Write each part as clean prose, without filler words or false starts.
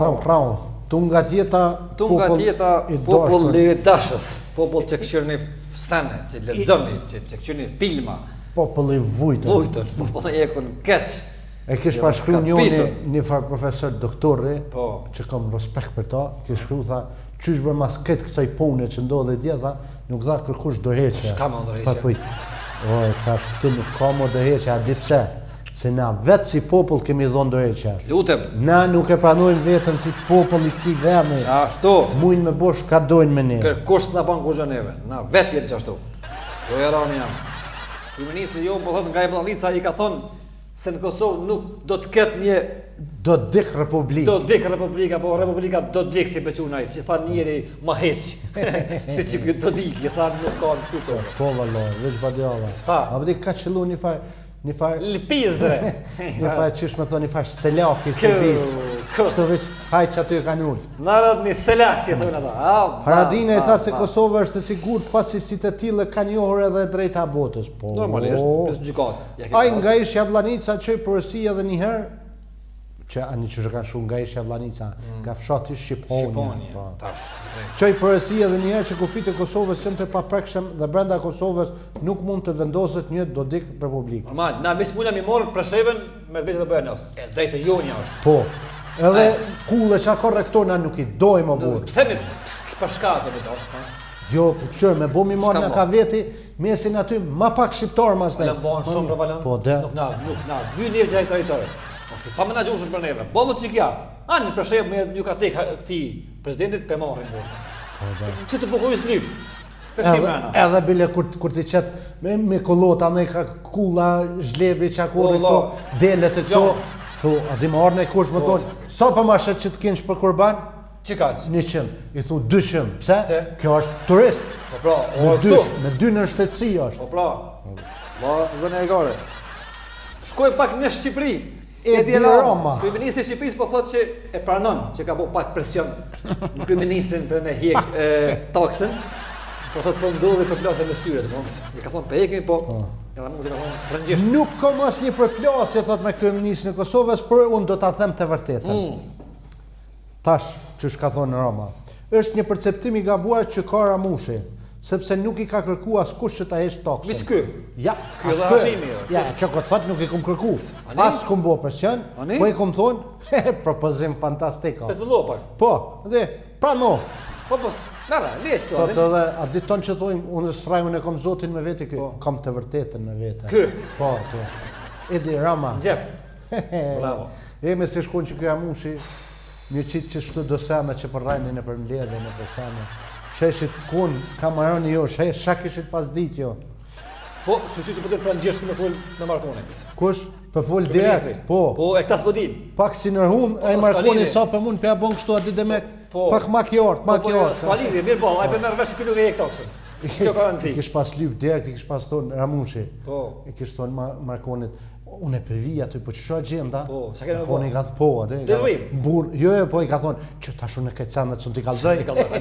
Frau. Tunga tjeta popull liridashës, popull që këshirni sene, që lexoni, që këshirni filma. Populli vujtën. Vujtën, populli ekun keq. E kish pa shkru një farë profesor doktorri, që kam respekt për ta, kish shkru tha, qysh bërë mas këtë kësaj pune që ndodhe djetha, nuk dha kërkush doheqe. Shka ma doheqe? Oj, thash, këtu nuk ka mo doheqe, a di pse? Se na vetë si popull kemi dhonë doheqe. Lutem. Na nuk e pranojmë vetën si popull i këtij vendi. Ashtu. Mujnë me bosh ka dojnë me ne. Kërkush na ban kurrë neve. Na vetë jemi ashtu. Jo erani jam. Kryeministri jo po thot nga e Pllanica i ka thonë se në Kosovë nuk do të ketë një do dik republikë. Do dik republika, po republika do dik si bequna ai, që tha njëri ma heq. Si që do dik, i tha nuk ka në tuto. Po vallai, veç badjava. A vëdi ka qëllu një farë lipizre. Një farë qysh me thonë një farë selaki si bis. Kështu veç hajt që aty e kanë ullë. Narat një selak që thonë ata. Haradina i tha se Kosova është e sigurt pasi si të tillë kanë njohur edhe drejta botës. Po. Normalisht, plus gjykat. Ai nga ish Jabllanica çoi porosi edhe një herë që ani që kanë shumë nga ish Jabllanica, nga fshati Shqiponia. Tash. Çoi porosi edhe një herë që kufit e Kosovës janë të paprekshëm dhe brenda Kosovës nuk mund të vendoset një dodik republikë. Normal, na mes mundam i morr Preshevën me vetë të bëjnë os. E drejtë jonja është. Po. Edhe kulle që ka rektor na nuk i dojmë o burë. Pse me për shkatë me dosh, po? Jo, qërë, me bo mi marrë nga ka veti, mesin aty, ma pak shqiptar mas ne. Valan shumë për valan, po, nuk na, vy njërë gjaj territorë. Pa më na gjushën për neve, bollo që kja, anë për shemb me një ka tek ti presidentit për marrin burë. Që të pokojës lypë, edhe bile kur ti qëtë me kolota, ne ka kulla, zhlebri, qakurri, këto, delet e këto, thu, a di marrë në kush më thonë, sa për ma shetë që të kinsh për kurban? Që kaq? 100, i thu 200, pse? Kjo është turist. Po pra, me dy në shtetësi është. Po pra, zbëne e gare. Shkoj pak në Shqipëri. E di Roma. Kryeministri i Shqipërisë po thotë që e pranon që ka bërë pak presion në kryeministrin për me hjek taksën. Po thotë po ndodhi përplasje me styre, domethënë. I ka thonë pe hekemi, po edhe mua që ka thonë frëngjisht. Nuk kam asnjë përplasje thotë me kryeministrin e Kosovës, por unë do ta them të vërtetën. Tash, ç'është ka thonë Roma. Është një perceptim i gabuar që ka Ramushi, sepse nuk i ka kërku askush që ta heq taksën. Vis ky. Ja, ky është hashimi. Ja, çka thot nuk i kum kërku. As kum bë presion, po i kum thonë, propozim fantastik. Pezullo pak. Po, dhe prano. Po, nara, lesh to. Thotë edhe, a diton që thojmë, unë shrajun e kam Zotin me vete ky, kam të vërtetën me vete. Ky. Po, ky. Edi Rama. Gjep. Bravo. Me se shkon që ky Ramushi, një qitë që shtu do sene që përrajnë në përmledhe në përsane. Sheshit kun, kamaroni jo, shakishit pas dit jo. Po, shëshu që pëtër pranë gjeshku me full me Markoni. Kush? Për full direkt? Po. Po, e këta s'podin. Pak si nërhun, e Markoni sa për mund për bon kështu ati dhe me pak makjort. S'ka lidhje, mirë bo, a i për merë vesh që këllu e e këtaksën. Kjo ka rëndësi. I kish pas lyp direkt, i kish pas tonë Ramushi. Po. I kish tonë Markonit. Unë e përvi aty, po që shë agenda, po, sa kene Markoni i ka thë po, po i ka thonë, që ta shu në këtë sanë, që në t'i kalzoj.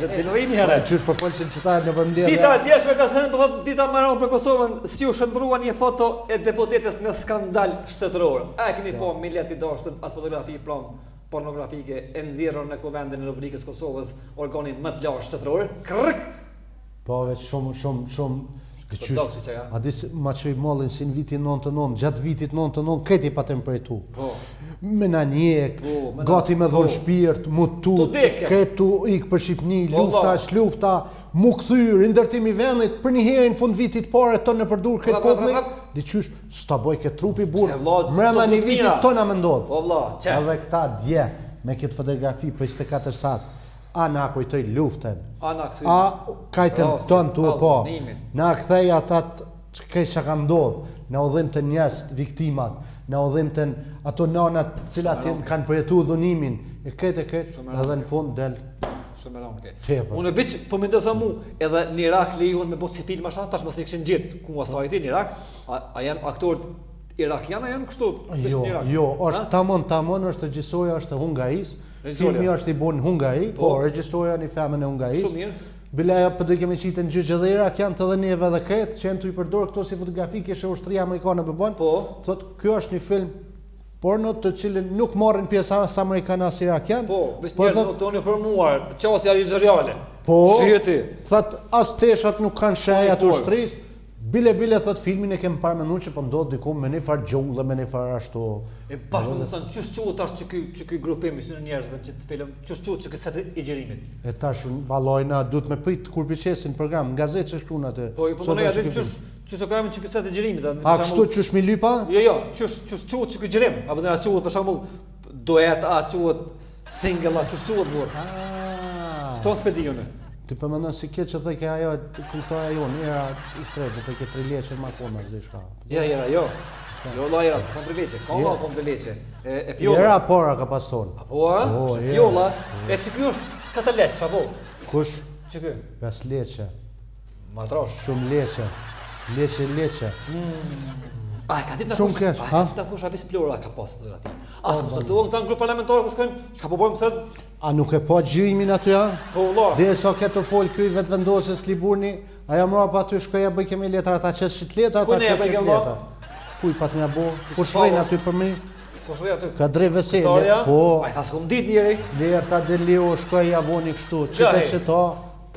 Delërimi herë. Qysh për folë që në qëtarë në përmledhe. Dita tjeshme ka thënë, po thotë, dita Maron për Kosovën, si u shëndrua një foto e deputetes në skandal shtetëror. A e keni po miljet i dashtën atë fotografi plan pornografike e ndhirën në kuvendin e Republikës Kosovës, organin më të lashtë shtetëror. Krrk! Po, veç shumë a di ma që i mollin si në vitin 99, gjatë vitit 99, këti pa temperatur. Me na njek, gati me dhonë shpirt, mu tut, këtu ikë për Shqipni, lufta, mu këthyr, ndërtimi vendit, për një herë në fund vitit pare të në përdur këtë popli, di qysh, s'ta boj këtë trupi burë, mrena një vitit të në më ndodhë. Edhe këta dje, me këtë fotografi për 24 satë, a na kujtoj luftën, a kajtën tënë të po, na këthej atat që kështë ka ndodhë, na udhim të njështë viktimat, na udhim të ato nanat cilat kanë përjetu dhunimin, e këtë, edhe në fund del. Shumë e rëmë unë e biqë, po me ndësa mu, edhe në Irak lejuhën me botë si film asha, tash mësë i këshin gjithë, ku asajti në Irak, a janë aktorët irakiana janë kështu? Jo, është tamon, është regjisoja, është Hungaris, filmi është i bon Hungari, po regjisoja një femën e Hungaris. Shumë mirë. Bila për dhe kemi qitë në gjyqë dhe Irak janë të dhe neve dhe këtë, që janë të i përdorë këto si fotografi, kështë ushtria amerikane për bon, thotë, kjo është një film porno të cilin nuk marrin pjesë as amerikan as irakian. Po, veç njerëz të uniformuar, qasja rizoriale. Po, shiheti. Thot as teshat nuk kanë shaj ato shtrisë. Bile thot filmin e kem parë menduar që po ndodh diku me një farë gjullë, me një farë ashtu. E bashkë më thon ç'është quhet tash që ky grupim i njerëzve që të film, ç'është quhet që kësaj i gjerimit. E tash vallojna duhet me prit kur piqesin program, gazetë që shkruan atë. Po i punoj atë ç'është programin që kësaj i gjerimit. A kështu ç'është mi lypa? Jo, ç'është quhet që ky gjerim, apo do na quhet për shembull duet, a quhet single, a ç'është quhet burr. Sto spedione. Ti po mendon si ke që thë ke ajo kultura jonë, era i stretë, të ke 3 leçe më koma s'di çka. Jo. Jo lojra, s'ka 3 leçe, ka 3 leçe. E fjolla. Era pora ka paston. Po, fjolla. E ç'ky është 4 leçe, apo? Kush? Ç'ky? 5 leçe. Matrosh. Shumë leçe. Leçe. A ka ditë shumë kesh, ha? Ta kush avis plura ka pas aty. As konsultuan këta në grup parlamentar ku shkojnë, çka po bëjmë sot? A nuk e po gjymin aty ja? Po valla. Dhe sa ke të fol ky vetvendosës Liburni, ajo më pa aty shkoja bëj kemi letra ata çes shit letra ata çes shit letra. Kuj pat më apo? Po shkruajn aty për mi. Po shkruaj aty. Ka drejt vesele. Po. Ai tha s'kum ditë njëri. Lerta Delio shkoi ja voni kështu, çita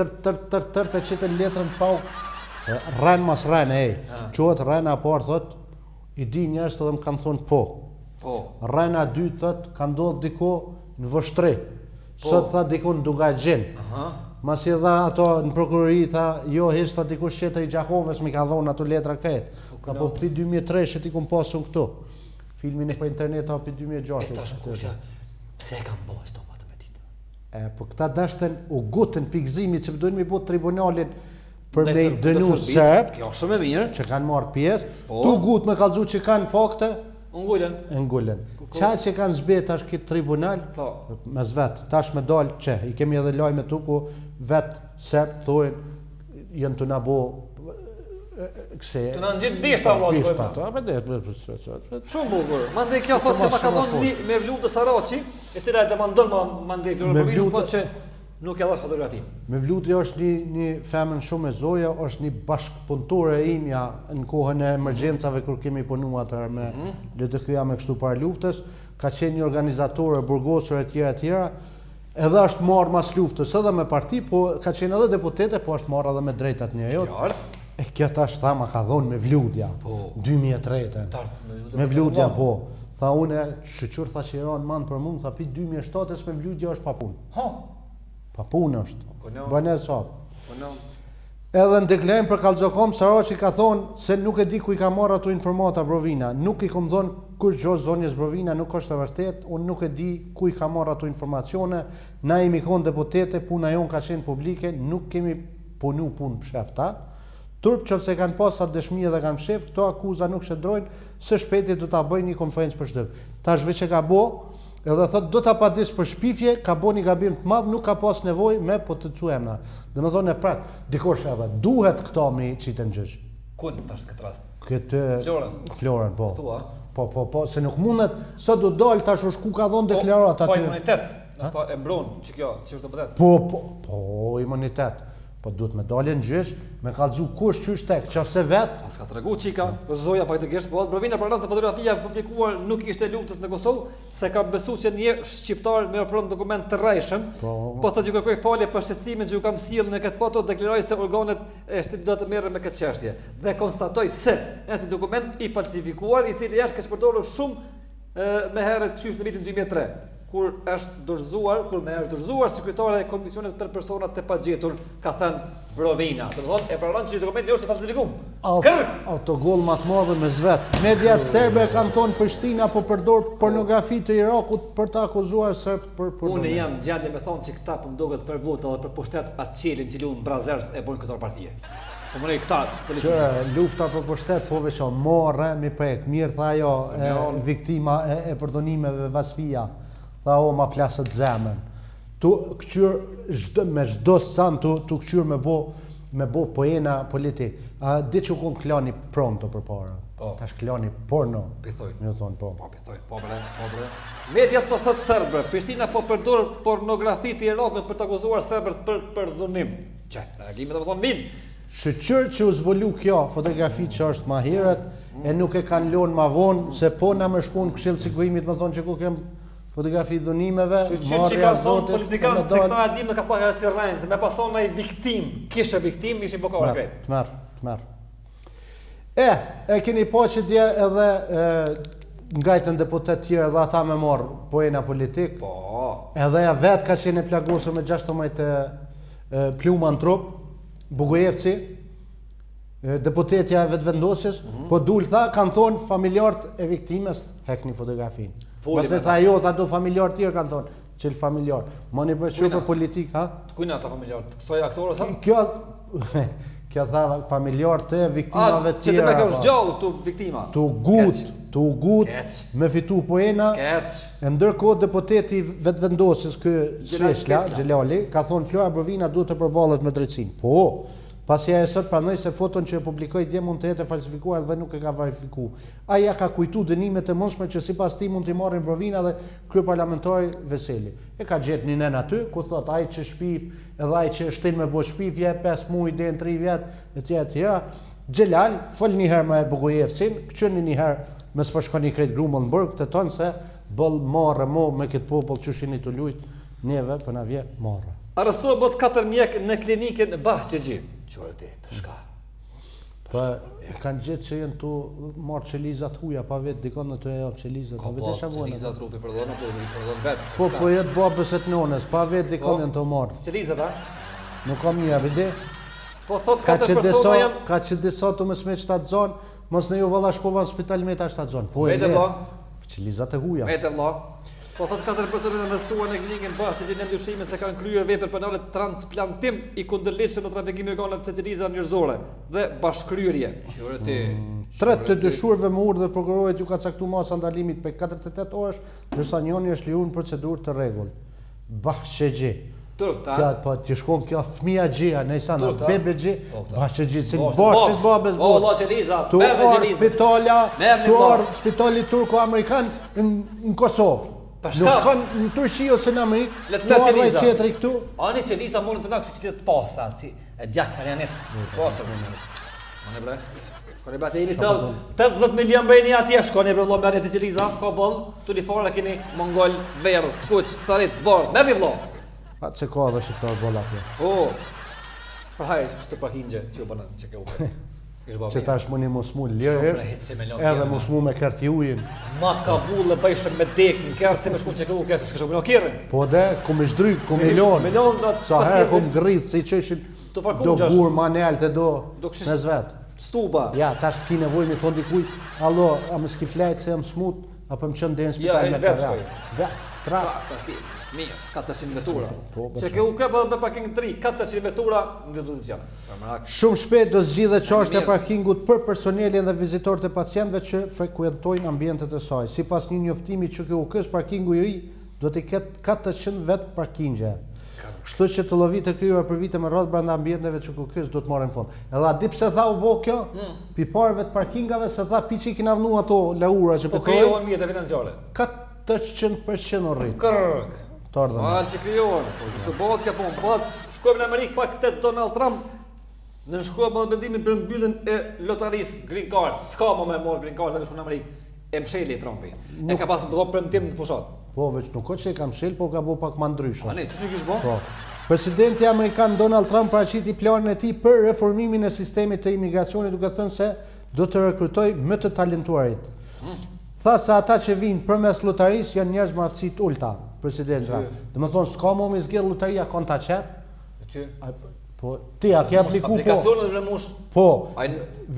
tër të çitën letrën pau. Rran mas rran Quhet rran apo thot i di njerëz edhe më kanë thonë po. Rrena 2 thot ka ndodhur diku në Vështri. Sot tha diku në Dugaxhin. Masi dha ato në prokurori tha jo hiç tha dikush tjetër i Gjakovës më ka dhënë ato letra kret. Ka po pi 2003 që ti kum pasun këtu. Filmin e pa internet apo 2006. Tash kusha. Pse e kanë bërë sto patë me ditë? Po këta dashten u gutën pikëzimit që duhen mi bë tribunalin për me dënu serb, kjo shumë e mirë, që kanë marrë pjesë, tu gut me kallëzu që kanë fakte, ngullen. Qa që kanë zbet tash këtë tribunal, me zvet, tash me dalë që, i kemi edhe lajme tu ku vetë serb thojnë, jenë të nabo këse... Të në nëgjitë bishta, shumë bukur. Mande kjo thotë se ma ka thonë me vlu dhe Saraci, e tira e demandon mande Flora Provinu, po që nuk e dhash fotografi. Me Vlutri është një femën shumë e zoja, është një bashkëpunëtore e imja në kohën e emergjencave kur kemi punu atër me LTK-ja me kështu para luftës, ka qenë një organizatore, burgosur e tjera, edhe është marrë mas luftës edhe me parti, po ka qenë edhe deputete, po është marrë edhe me drejtat një jot. E kjo tash tha ma ka dhonë me Vlutja, 2003. Me Vlutja, po. Tha une, shëqur tha që i ranë manë për mund, tha pi 2007 me Vlutja është pa punë. Pa punë është, bëne sot. Edhe në deklarim për Kallxokom, Saraci ka thonë se nuk e di ku i ka marrë ato informata Brovina, nuk i kom thonë kush gjoz zonjës Brovina, nuk është e vërtet, unë nuk e di ku i ka marrë ato informacione, na imi konë deputete, puna jonë ka qenë publike, nuk kemi punu punë pshefta, turp që se kanë pas atë dëshmi edhe kanë psheft, këto akuza nuk shëndrojnë, së shpeti do ta bëjnë një konferencë për shtëp. Ta shve që ka bo, edhe thot do ta padis për shpifje, ka bo një gabim të madh, nuk ka pas nevoj me po të cuemna. Dhe me thonë e prak, dikosh edhe, duhet këto mi qitën gjëgj. Kënë tash këtë rast? Këtë... Florën, po. Thua? Po, se nuk mundet, së do dalë tash është ku ka dhonë deklarat aty. Po imunitet, nështë e mbron që kjo, që është deputet? Po, imunitet. Po duhet me dalje në gjyq, me kallëzu kush qysh tek, qofse vet. Pas ka tregu çika, zoja faktikisht, po Brovina për se fotografia publikuar nuk ishte luftës në Kosovë, se ka besuar se një shqiptar me ofron dokument të rrejshëm, po thotë ju kërkoj falje për shqetësimin që ju kam sjellë në këtë foto, deklaroj se organet e shtetit do të merren me këtë çështje dhe konstatoj se është një dokument i falsifikuar, i cili është përdorur shumë me herët qysh në vitin 2003. Kur më është dorëzuar sekretare e Komisionit për personat të pagjetur, ka thënë Brovina. Do të thonë e pranon që dokumenti është i falsifikuar. Autogol më të madh me zvet. Mediat serbe kanë thonë Prishtina po përdor pornografi të Irakut për të akuzuar serbt për Unë jam gjendje me thonë që këta po mdoget për votë edhe për pushtet atë qelin që luan Brazers e bën këto partie. Po më këta politikë. Lufta për pushtet po veço morre mi prek. Mirë tha ajo viktima e përdonimeve Vasfia. Tha o ma plasët zemën. Tu këqyr me çdo san tu këqyr me bo poena politik. A di që kon klani pronto përpara. Tash klani porno. Pithojnë. Më thon po. Po pithojnë. Po bre. Mediat po thot serbë, Prishtina po përdor pornografi të Irakut për të akuzuar serbët për dhunim. Reagime do të thonë vin. Shqyr që u zbulu kjo fotografi që është ma herët, e nuk e kanë lënë ma vonë, se po na më shkon këshill sigurimit më thonë që ku kem fotografi dhunimeve, që kanë thonë politikanë se këta e dim dhe ka pak edhe si rrejnë, se me pason ai viktim, kishe viktim, ishin bokare krejt. T'merë. E keni po që dje edhe ngajtën deputet tjerë edhe ata me morë pojena politik, edhe ja vetë ka qenë plagosur me 16 pluma në trup, Bugojevci, deputetja e vetëvendosjes, po dul tha, kanë thonë familjarët e viktimes, hek një fotografinë. Pastaj tha jo, ta do familjarë tjerë kanë thonë, qëllë familjarë. Ma një për politik, ha? Të kujna ata familjarë, të kësoj aktorë, sa? Kjo tha familjarë të viktimave tjera. Që të me ka është gjallë këtu viktima? Të gut, me fitu pojena. E ndërkohë deputeti vetëvendosjes kë Sheshla, Gjelali, ka thonë Flora Brovina duhet të përballet me drejtësinë. Po, pasi ajo sot pranoi se foton që e publikoi dje mund të jetë falsifikuar dhe nuk e ka verifikuar. Ai ja ka kujtu dënimet e mundshme që sipas tij mund t'i marrin Brovina dhe kryeparlamentari Veseli. E ka gjetë një nen aty ku thot ai që shpif, edhe ai që shtin me bosh shpifje 5 muaj deri në 3 vjet, etj. Xhelal fol një herë me Bugojevcin, këçëni një herë me s'pashkoni krejt grumbull në burg, të tonë se boll marrë me këtë popull që shini të lujt neve për na vje marrë. Arrestuar bot 4 mjek në klinikën Bahçeji. Qore ti, përshka? Po, kanë gjithë që jenë tu marrë qelizat huja, pa vetë dikon në të e opë qelizat. Ka po, qelizat rupi përdojnë, të përdojnë vetë. Po jetë babës e të nones, pa vetë dikon jenë të marrë. Qelizat, a? Nuk kam një abide. Po, thot 4 persona jam... Ka që disa të më smet 7 zonë, mos në ju valla shkova në spital me ta 7 zonë. Po, vete vla. Qelizat e huja. Vete vla. Po thot 4 persona të arrestuar në klinikën Bahçeji në ndryshimet se kanë kryer vepër penale transplantim i kundërligjshëm në trafikim me organe të qelizave njerëzore dhe bashkëkryerje. Qore ti. 3 të dëshuarve me urdhër të prokurorit ju ka caktuar masa ndalimit për 48 orësh, ndërsa njëri është lejuar në procedurë të rregullt. Bahçeji. Turkta. Kjo po ti shkon kjo fëmia Xhia, nejsana bebe Xhi, Bahçeji si bosh babes. O Allah qeliza, merr Xheliza. Spitali turko-amerikan në Kosovë. Nuk shkon në Turqi ose në Amerikë, në ardhaj qetri këtu. Ani qeliza mund të nakë si që të pasa, si e gjak për janet. Pasër më mërë. Mane bre, shkoni bate i një 80 milion brejni atje, shkoni bre vlo mërë të qeliza, ka bëllë, të një fare keni mongol, verë, të kuq, të carit, të bardë, mërë një vlo. A që ka dhe shqiptar bëllë atje. Për hajë, që të parkingje, që u bënë, që ke uve. Që ta shmoni mosmu lirësht, edhe mosmu me kërti ujin. Ma ka bullë bëjshë me dekë në kërë, se me shku që ke u kërë, se s'kështë bëjnë o kërën. Po dhe, ku me shdryk, ku milion. Sa herë ku më gritë, si që ishin do burë manel të do me zvetë. Stuba. Ja, ta shki nevoj me thonë dikuj, allo, a më s'ki flajtë se jam smut, apo më qënë dhe në spital me kërë. Vetë, Mirë, 400 vetura. Që ke u këpë dhe parking 3, 400 vetura në dispozicion. Shumë shpejt do zgjidhe çështja e parkingut për personelin dhe vizitorët e pacientëve që frekuentojnë ambientet e saj. Sipas një njoftimi që ke u kës, parkingu i ri do të ketë 400 vet parkingje. Kështu që të llovit të krijuar për vite me radhë brenda ambienteve që kës do të marrin fond. Edhe a di pse tha u bë kjo? Pi parëve të parkingave se tha piçi kena vënë ato laura që po krijohen mjete financiare. 400% rrit. Kërk. Malë që kryohen, po që të bëhet ka punë, po shkojmë në Amerikë pak këtë Donald Trump, në shkojmë edhe vendimin për mbylljen e lotarisë Green Card, s'ka më me morë Green Card dhe me shku në Amerikë, e msheli Trumpi, e ka pas bëdo premtim në fushat. Po veç nuk ka që e ka mshel, po ka bo pak ma ndryshë. A ne, që kishë bo? Po. Presidenti Amerikan Donald Trump paraqiti planin e tij për reformimin e sistemit të imigracionit duke thënë se do të rekrutoj më të talentuarit. Tha se ata që vinë përmes lotarisë janë njerëz me aftësi të ulta. President Trump. Dhe më thonë, s'ka më me zgjedhë lotaria konë ta qetë? Po, ti, a ke apliku po? Aplikacionet dhe mush? Po,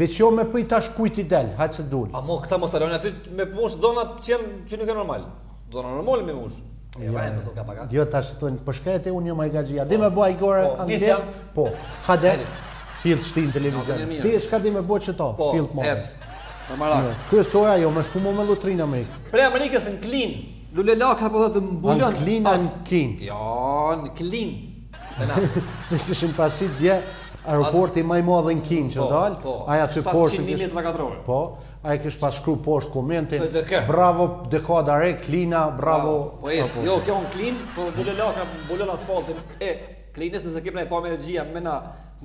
veç jo me pëj tash kujt i del, hajtë se dul. A mo, këta mos të rënë aty me mush donat që nuk e normal. Dona normal me mush. E rajnë të ka paka. Jo, tash të thonë, përshkajt e unë jo ma i gagjia. Di me bo a i gore anglesh? Po, hade, filt shti në televizion. Ti, shka di me bo që ta, filt mo. Kërësoja jo, me shku mo me lotrinë Amerikë. Pre Amerikës në klin. Lule lakra po dhe të mbullon. Në klin, në kin. Ja, në klin. Se këshin pasit dje, aeroporti maj madhe në kin që dalë. Aja të poshtë kish... Po, aja kish pas shkru poshtë komentin. Bravo dekada re, klina, bravo. Po jo, kjo në klin, po lule lakra mbullon asfaltin. E, klinës nëse kipna e pa me regjia, me na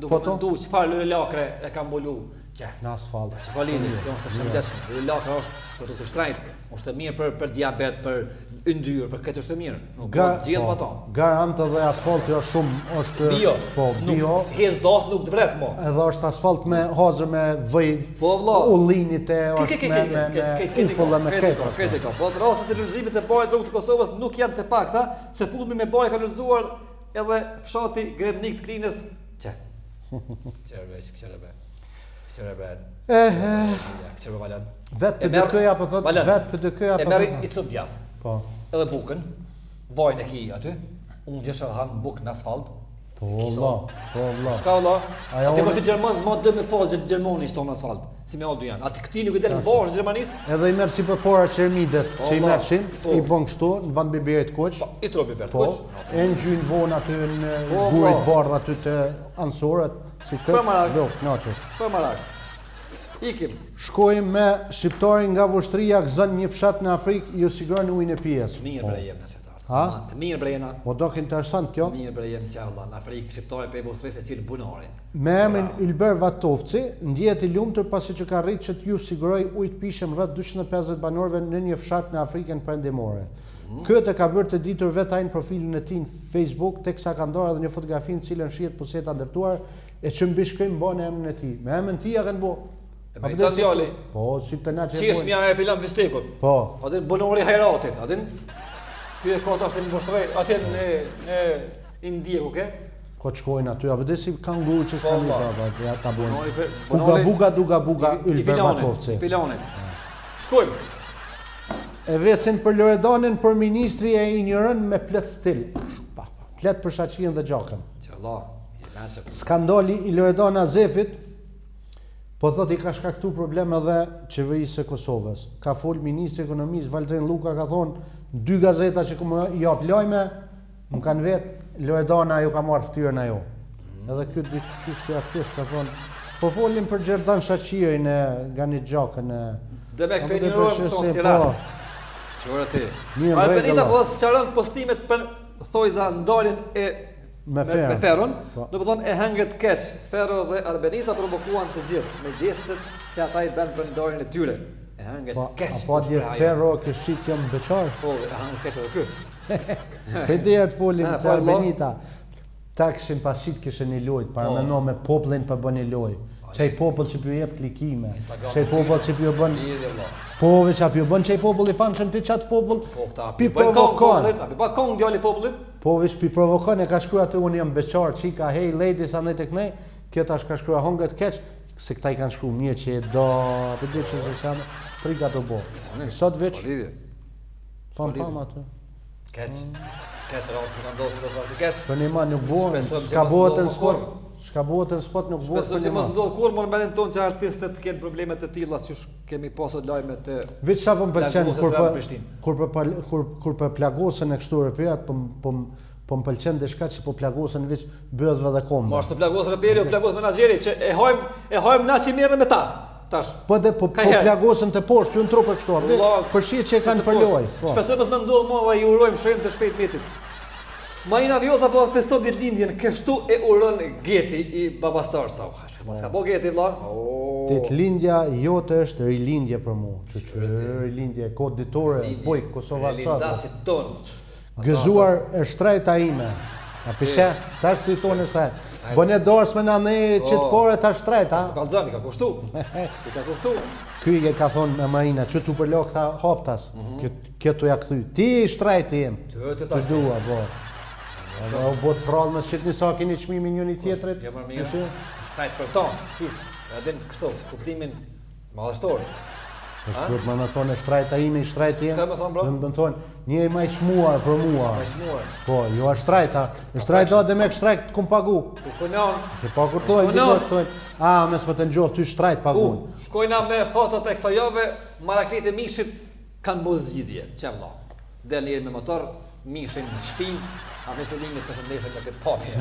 Foto? Du çfarë lakre e ka mbulu. Në asfalt. Që ka lidhje, kjo është shëndetshme. Lakra është produkt i shtrenjtë, është e mirë për diabet, për yndyrë, për këtë është e mirë. Nuk ka gjithë pa ta. Garantë dhe asfalti është bio. Po, bio. Hez dot nuk të vret mo. Edhe është asfalt me hazër me vëj. Po vëlla. Ullinit e është me ufull me këtë. Këtë ka. Po rastet e lulëzimit të bajit rrugë të Kosovës nuk janë të pakta, se fundmi me bajë ka lulëzuar edhe fshati Gremnik të Klinës. Vetë për dëkëja po thot, vetë për dëkëja po thot. E merri i cup djath. Po. Edhe bukën, vajnë e ki aty, unë gjesha hanë bukë në asfalt. Po valla. Shka valla, ati më të Gjerman, ma dë me pasë Gjermani shto në asfalt, si me aldu janë. Ati këti nuk i delë në bashkë Gjermanis. Edhe i merë si për pora qërmidet që i merëshin, i bon kështu, në vand biberit koq. I tro biberit koq. E në gjynë vonë aty në gurit bardh aty të ansorët, si këtë, për marak. Ikim. Shkojmë me shqiptarin nga Vushtria, gëzën një fshat në Afrikë, ju siguroni ujnë e pijes. Mirë bre jem në qëtarë. Ha? Të mirë bre jena. Po do interesant kjo? Mirë bre jem që Allah, në Afrikë, shqiptari për e Vushtrisë e cilë bunari. Me emrin Ylber Vatovci, ndjehet i lumtur pasi që ka rritë që t'ju siguroj ujë të pishëm rreth 250 banorëve në një fshat në Afrikën perëndimore. Këtë ka bërë të ditur vetë ai në profilin e tij në Facebook, teksa ka ndarë edhe një fotografi në cilën shihet puseta ndërtuar e që mbi shkrim bën emrin e tij. Me emrin e tij ja kanë bë. E me ta djali. Po, si të na që Qeshmja e filan vistekut. Po. Atë bunori hajratit, atë ky e kota është në Vushtri, atë në Indi ku ke? Ko shkojnë aty, apo desi kanë nguru që s'kan një baba, ja ta bojnë. Duga, Ylber Vatovci. Filanit. Shkojmë. E vesin për Loredanin, për ministri e injërën me plët stil. Plët për shaqien dhe gjakën. Skandali i Loredana Zefit, po thot i ka shkaktu problem edhe qeverisë e Kosovës. Ka fol ministri ekonomisë Valdrin Luka, ka thonë, 2 gazeta që ku më jap lajme, më kanë vetë, Loredana ju ka marrë ftyrën ajo. Edhe kjo qysh si artist ka thonë, po folim për Gjerdan Shaqirin e Ganit Gjakën e... Dhe me këpënjërojmë tonë si rast. Qërë ti. Albenita po së qarën postimet për thojza ndalin e me Ferron, do thonë e hengret keq. Ferro dhe Albenita provokuan të gjithë me gjestet që ata i bën për ndarjen e tyre. E hengret keq. Apo dje Ferro këshit jam beqar. Po, e hengret keq edhe ky. Për të folim se Albenita ta kishin pasqit kishin një lojt, para mendo me popullin për bën një lojt. Qaj popull që pjo jep klikime, qaj popull që pjo bën... Po, veç a pjo bën qaj popull i famshëm ti qatë popull, pi provokon. Pi pa kong djali popullit? Po, veç pi provokon, e ka shkruja të unë jam beqar, qika, hey ladies, anë të kënej, kjo tash ka shkruja hongët keq, se këta i kanë shkru mirë që e do, për dhe që se shanë, priga të bo. Sot veç, pam atë. Keq, rrasë se kanë dosë të rrasë keq. Për një ma nuk bo, shka bëhet në spot nuk bëhet për një ma. Shpesëm që mos ndodhë kur, më në menin tonë që artistët kenë problemet të tilla që kemi pasot lajme të... Veç sa për më pëlqen, kur për plagosën e kështu reperat, po më pëlqen dhe shka që po plagosën veç bëdhve dhe kombe. Ma është të plagosën reperi o plagosën menageri, që e hajmë na që mirë me ta. Po dhe po plagosën të poshtë, ju në trupe kështu, për shqit që e kanë për loj. Shpesëm mos më ndodhë ma dhe i urojmë shërëm të shpejt metit. Marina Vjosa po feston ditëlindjen, kështu e uron Geti i babastar sa. Ka po Geti vlla. Ditëlindja jote është rilindje për mua. Rilindje kod ditore, boj Kosova sot. Rilindasit ton. Gëzuar e shtrejta ime. A pishe? Tash të i thonë e shtrejt. Bëne dorës me në ne qëtë pore ta shtrejt, ha? Ka lëzani, ka kushtu. Ka kushtu. Ky e ka thonë me Marina, që tu përlo këta hoptas. Kjo ja këthy. Ti i shtrejt jem. Të shdua, bo. Edhe u bot prallë në shqit një sa keni qmimi njën i tjetrit? Jo mërë mirë, shtajt për tonë, qysh, edhe në kështu, kuptimin madhështor. Po shkurt më thonë e shtrajta ime, i shtrajt jem. Ska me thonë bro? Më thonë, një i ma i qmuar për mua. Ma i qmuar? Po, jo a shtrajta. E shtrajta dhe me kështrajt të kum pagu. Kunon. Po kur thojnë, gjithë thojnë, a, mes më të njoft, ty shtrajt pagun. Shkojna me fotot e kësajove, maraklit e mishit kanë bo zgjidhje, që vla. Del njeri me motor, mishin në shpin, a nëse limit përshëndesën me këtë papje.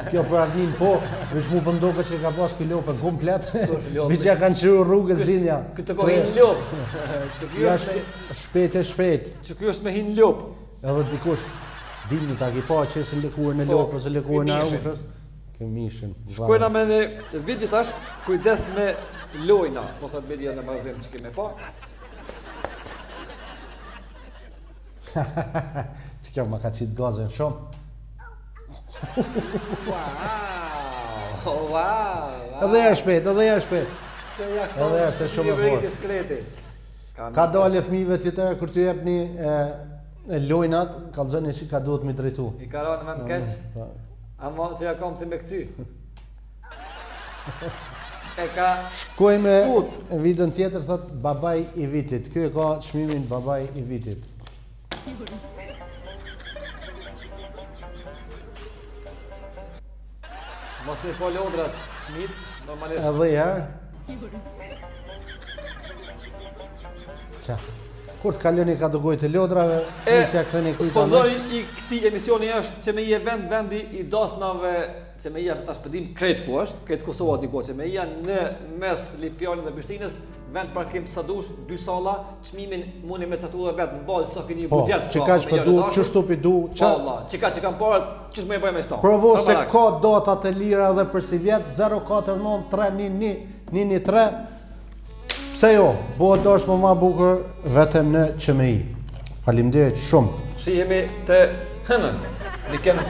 Kjo për ardhin po, veç mu pëndoke që ka pas këj lopën komplet, veç ja kanë qëru rrugës zhinja. Këtë ko hinë lopë. Ja shpejt. Që kjo është me hinë lopë. Edhe dikush, dimni ta ki pa që se lëkurën e lopës e lëkurën e arushës, Këmishin. Shkojna me një video tash, kujdes me lojna, po thot video në vazhdim që kemi pa. Që kjo ma ka qitë gazën shumë. Wow! Edhe e shpejt. Edhe është shumë e fortë. Ka dalë fëmijëve tjetër kur t'ju jep një lojnat, kallëzoni që ka duhet mi drejtu. I ka rënë me në keq, ama që ja kam si me këcy. E ka Shkoj me videon tjetër, thot babaj i vitit. Ky e ka çmimin babaj i vitit. Mos me po lodrat, fëmijët, normalisht. Edhe herë. Qa? Kur të kaloni kategoritë të lodrave, nisja ktheni kujtame. Sponzori i këtij emisioni është Çemeia vendi i dasmave, Çemeia tash pëdim krejt ku është, krejt Kosova diku Çemeia në mes Lipjanit dhe Prishtinës, vend parkim sa dush, 2 salla, çmimin mundi me catuar vet në bazë sa keni buxhet. Që ka që du, çështu pi du, Allah, që kam parë, ç'është më e bëj me stan. Provo se ka data të lira dhe për si vjet 049311113. Pse jo, bëhet dash më ma bukur vetëm në QMI. Faleminderit shumë. Shihemi të hënën. Weekend.